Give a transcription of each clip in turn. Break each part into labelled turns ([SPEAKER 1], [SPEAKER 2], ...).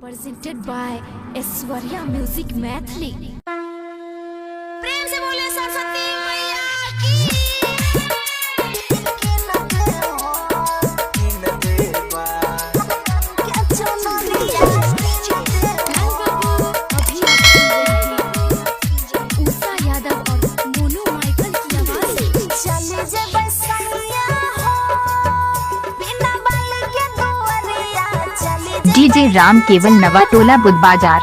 [SPEAKER 1] presented by Aishwarya Music Mathli। प्रेम से बोले सरस्वती मैया की। उषा यादव और मोनू माइकल की आवाज।
[SPEAKER 2] डीजे राम केवल नवाटोला बुध बाजार।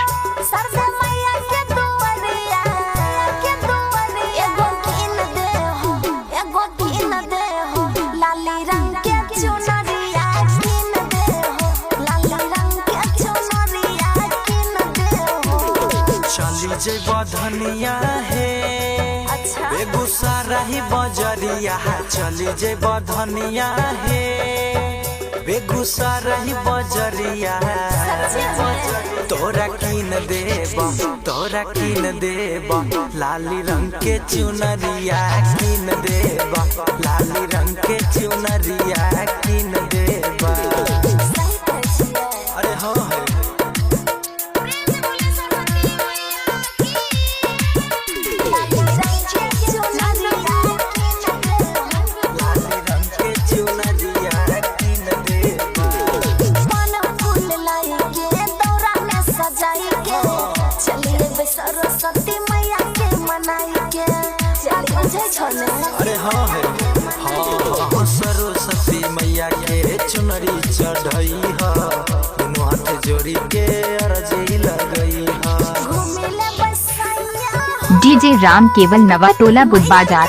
[SPEAKER 3] चली जेबा धनिया है बेगूसराय बजरिया। चली जेबा धनिया है बेगूसराय बजरिया। तोरा कीन देबा लाली रंग के चुनरिया। कीन देबा लाली रंग के चुनरिया। कीन देबा अरे हाँ है।
[SPEAKER 1] सरस्वती मैया के मनाई के
[SPEAKER 3] अरे हाँ है हाँ। सरस्वती मैया के चुनरी चढ़ई है। दोनों हाथ जोड़ी के अर्जी लगई है।
[SPEAKER 2] डीजे राम केवल नवाटोला बुध बाजार।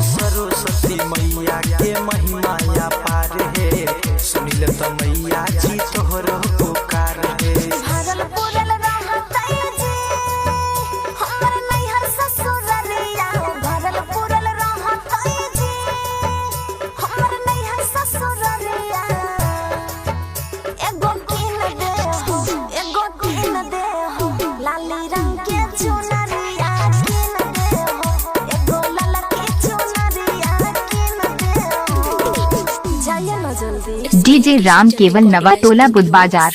[SPEAKER 3] सरस्वती मैया के महिमा पार है। सुनिल तो मैया जी तोहर पुकार है।
[SPEAKER 2] डीजे राम केवल नवाटोला बुध बाजार।